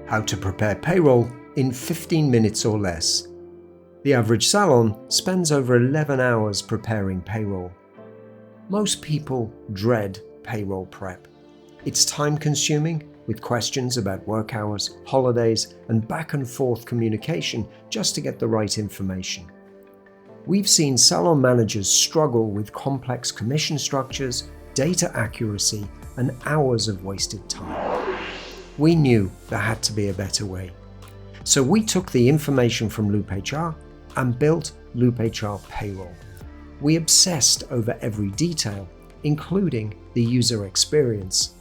How to prepare payroll in 15 minutes or less. The average salon spends over 11 hours preparing payroll. Most people dread payroll prep. It's time-consuming, with questions about work hours, holidays, and back-and-forth communication just to get the right information. We've seen salon managers struggle with complex commission structures, data accuracy, and hours of wasted time. We knew there had to be a better way. So we took the information from Loop HR and built Loop HR Payroll. We obsessed over every detail, including the user experience.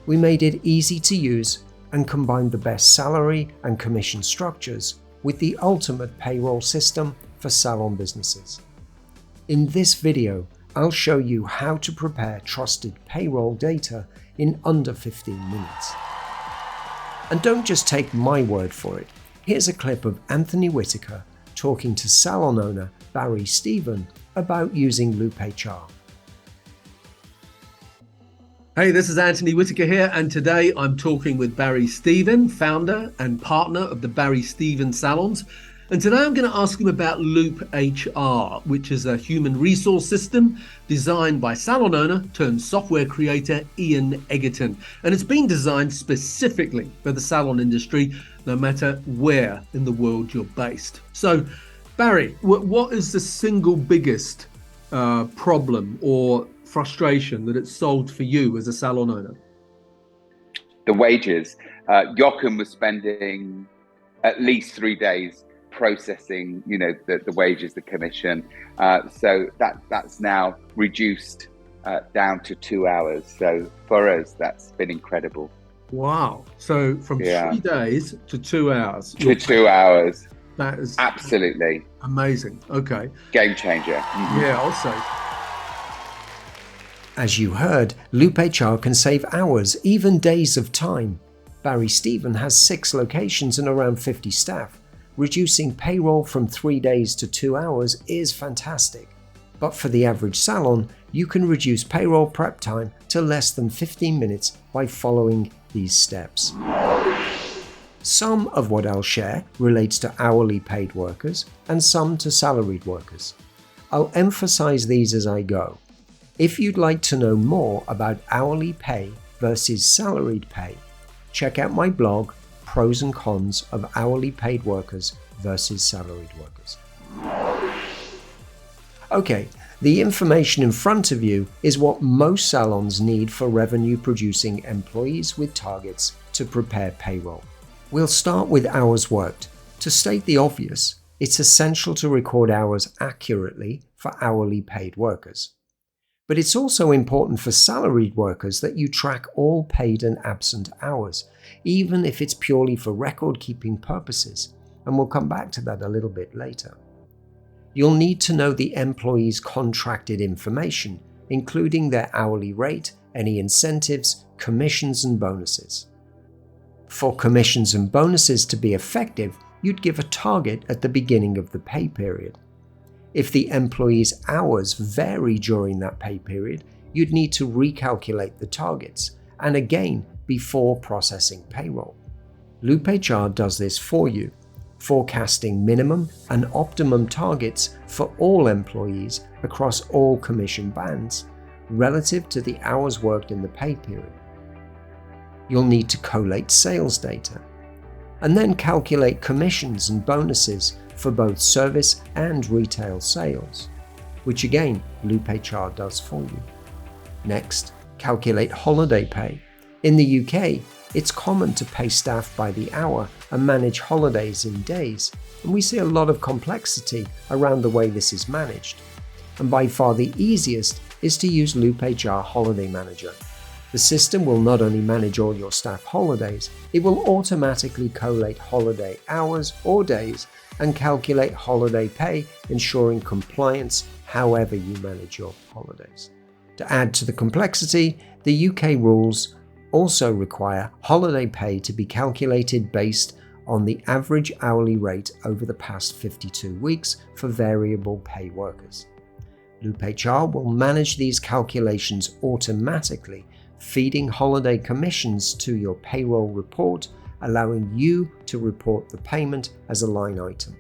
We made it easy to use and combined the best salary and commission structures with the ultimate payroll system for salon businesses. In this video, I'll show you how to prepare trusted payroll data in under 15 minutes. And don't just take my word for it. Here's a clip of Antony Whitaker talking to salon owner Barrie Stephen about using Loop HR. Hey, this is Antony Whitaker here, and today I'm talking with Barrie Stephen, founder and partner of the Barrie Stephen Salons. And today I'm going to ask him about Loop HR, which is a human resource system designed by salon owner turned software creator Ian Egerton. And it's been designed specifically for the salon industry, no matter where in the world you're based. So, Barrie, what is the single biggest problem or frustration that it's solved for you as a salon owner? The wages. Jochen was spending at least 3 days processing, the wages, the commission. So that's now reduced down to 2 hours. So for us, that's been incredible. Wow. So from 3 days to 2 hours. To 2 hours. That is absolutely amazing. Okay. Game changer. Mm-hmm. Yeah, I'll say. As you heard, Loop HR can save hours, even days of time. Barrie Stephen has 6 locations and around 50 staff. Reducing payroll from 3 days to 2 hours is fantastic. But for the average salon, you can reduce payroll prep time to less than 15 minutes by following these steps. Some of what I'll share relates to hourly paid workers and some to salaried workers. I'll emphasize these as I go. If you'd like to know more about hourly pay versus salaried pay, check out my blog, Pros and Cons of Hourly Paid Workers versus Salaried Workers. Okay, the information in front of you is what most salons need for revenue-producing employees with targets to prepare payroll. We'll start with hours worked. To state the obvious, it's essential to record hours accurately for hourly paid workers. But it's also important for salaried workers that you track all paid and absent hours, even if it's purely for record-keeping purposes, and we'll come back to that a little bit later. You'll need to know the employee's contracted information, including their hourly rate, any incentives, commissions, and bonuses. For commissions and bonuses to be effective, you'd give a target at the beginning of the pay period. If the employee's hours vary during that pay period, you'd need to recalculate the targets, and again before processing payroll. Loop HR does this for you, forecasting minimum and optimum targets for all employees across all commission bands relative to the hours worked in the pay period. You'll need to collate sales data, and then calculate commissions and bonuses for both service and retail sales, which again, Loop HR does for you. Next, calculate holiday pay. In the UK, it's common to pay staff by the hour and manage holidays in days, and we see a lot of complexity around the way this is managed. And by far the easiest is to use Loop HR Holiday Manager. The system will not only manage all your staff holidays, it will automatically collate holiday hours or days and calculate holiday pay, ensuring compliance however you manage your holidays. To add to the complexity, the UK rules also require holiday pay to be calculated based on the average hourly rate over the past 52 weeks for variable pay workers. Loop HR will manage these calculations automatically, feeding holiday commissions to your payroll report allowing you to report the payment as a line item.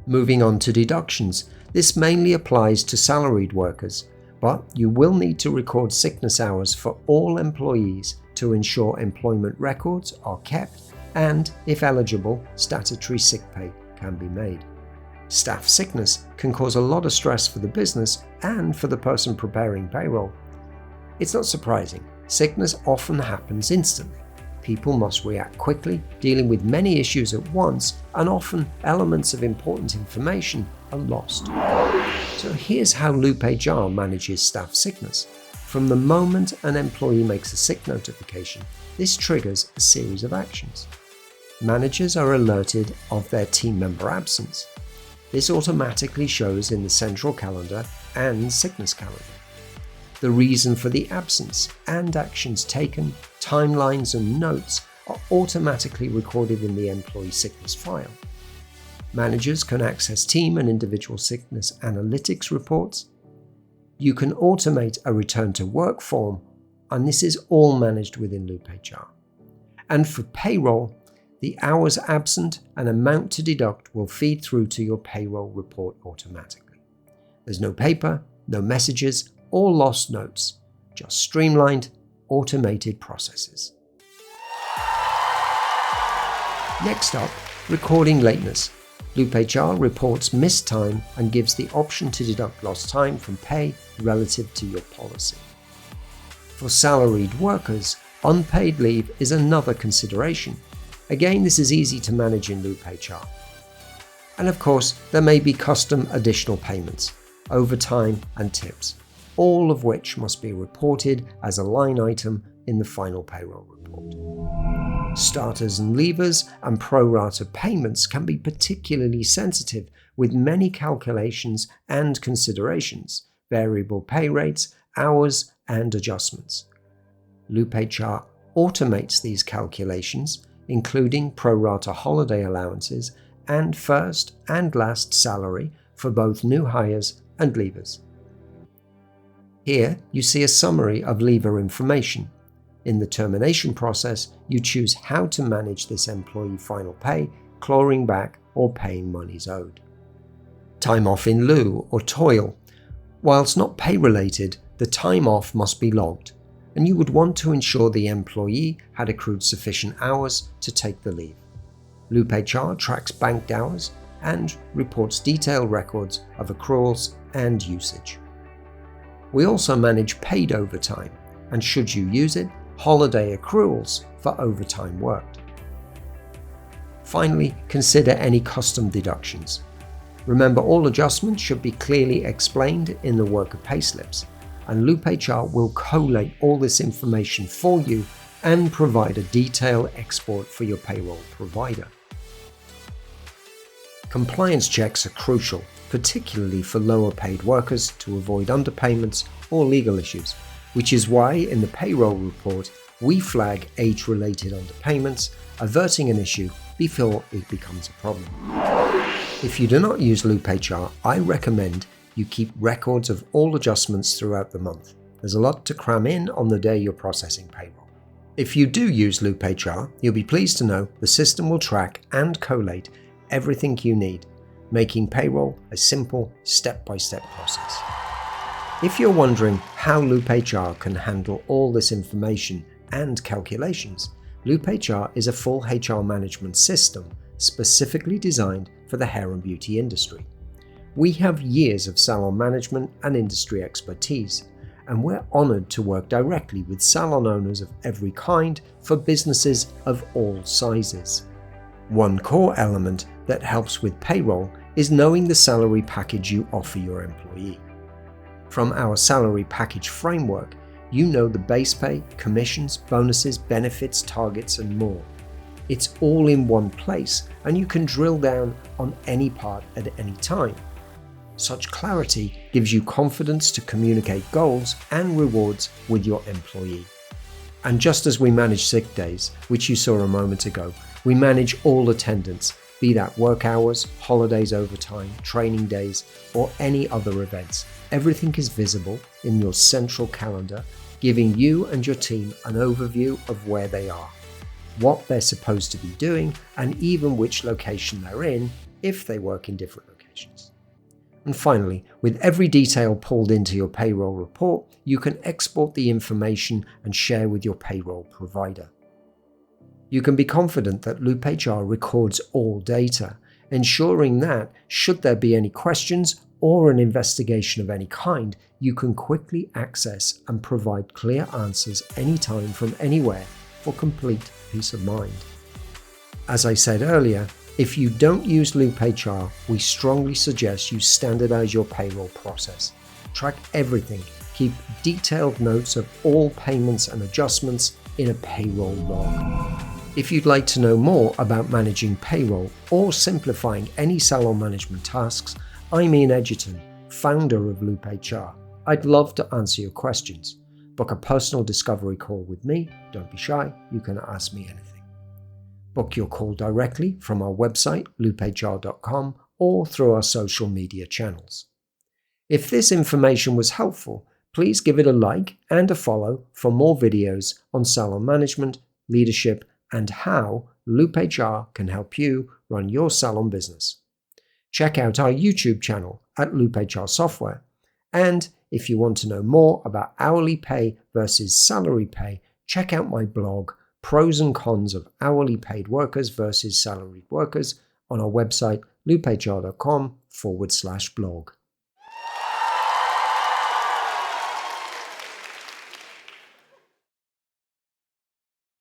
Moving on to deductions, this mainly applies to salaried workers, but you will need to record sickness hours for all employees to ensure employment records are kept and, if eligible, statutory sick pay can be made. Staff sickness can cause a lot of stress for the business and for the person preparing payroll. It's not surprising. Sickness often happens instantly. People must react quickly, dealing with many issues at once, and often elements of important information are lost. So here's how Loop HR manages staff sickness. From the moment an employee makes a sick notification, this triggers a series of actions. Managers are alerted of their team member absence. This automatically shows in the central calendar and sickness calendar. The reason for the absence and actions taken, timelines and notes are automatically recorded in the employee sickness file. Managers can access team and individual sickness analytics reports. You can automate a return to work form, and this is all managed within Loop HR. And for payroll, the hours absent and amount to deduct will feed through to your payroll report automatically. There's no paper, no messages, or lost notes, just streamlined, automated processes. Next up, recording lateness. Loop HR reports missed time and gives the option to deduct lost time from pay relative to your policy. For salaried workers, unpaid leave is another consideration. Again, this is easy to manage in Loop HR. And of course, there may be custom additional payments, overtime and tips, all of which must be reported as a line item in the final payroll report. Starters and leavers and pro rata payments can be particularly sensitive with many calculations and considerations, variable pay rates, hours, and adjustments. Loop HR automates these calculations, including pro rata holiday allowances and first and last salary for both new hires and leavers. Here you see a summary of leaver information. In the termination process, you choose how to manage this employee final pay, clawing back or paying monies owed. Time off in lieu or TOIL. Whilst not pay related, the time off must be logged, and you would want to ensure the employee had accrued sufficient hours to take the leave. Loop HR tracks banked hours and reports detailed records of accruals and usage. We also manage paid overtime, and should you use it, holiday accruals for overtime worked. Finally, consider any custom deductions. Remember, all adjustments should be clearly explained in the worker payslips, and Loop HR will collate all this information for you and provide a detailed export for your payroll provider. Compliance checks are crucial, particularly for lower paid workers, to avoid underpayments or legal issues, which is why in the payroll report we flag age-related underpayments, averting an issue before it becomes a problem. If you do not use Loop HR, I recommend you keep records of all adjustments throughout the month. There's a lot to cram in on the day you're processing payroll. If you do use Loop HR, you'll be pleased to know the system will track and collate everything you need, making payroll a simple step-by-step process. If you're wondering how Loop HR can handle all this information and calculations, Loop HR is a full HR management system specifically designed for the hair and beauty industry. We have years of salon management and industry expertise, and we're honoured to work directly with salon owners of every kind for businesses of all sizes. One core element that helps with payroll is knowing the salary package you offer your employee. From our salary package framework, you know the base pay, commissions, bonuses, benefits, targets, and more. It's all in one place, and you can drill down on any part at any time. Such clarity gives you confidence to communicate goals and rewards with your employee. And just as we manage sick days, which you saw a moment ago, we manage all attendance, be that work hours, holidays, overtime, training days, or any other events. Everything is visible in your central calendar, giving you and your team an overview of where they are. what they're supposed to be doing, and even which location they're in if they work in different locations. And finally, with every detail pulled into your payroll report, you can export the information and share with your payroll provider. You can be confident that Loop HR records all data, ensuring that, should there be any questions or an investigation of any kind, you can quickly access and provide clear answers anytime from anywhere for complete peace of mind. As I said earlier, if you don't use Loop HR, we strongly suggest you standardize your payroll process. Track everything, keep detailed notes of all payments and adjustments in a payroll log. If you'd like to know more about managing payroll or simplifying any salon management tasks, I'm Ian Egerton, founder of Loop HR. I'd love to answer your questions. Book a personal discovery call with me. Don't be shy, you can ask me anything. Book your call directly from our website, loophr.com, or through our social media channels. If this information was helpful, please give it a like and a follow for more videos on salon management, leadership, and how Loop HR can help you run your salon business. Check out our YouTube channel at Loop HR Software. And if you want to know more about hourly pay versus salary pay, check out my blog, Pros and Cons of Hourly Paid Workers versus Salaried Workers, on our website loophr.com/blog.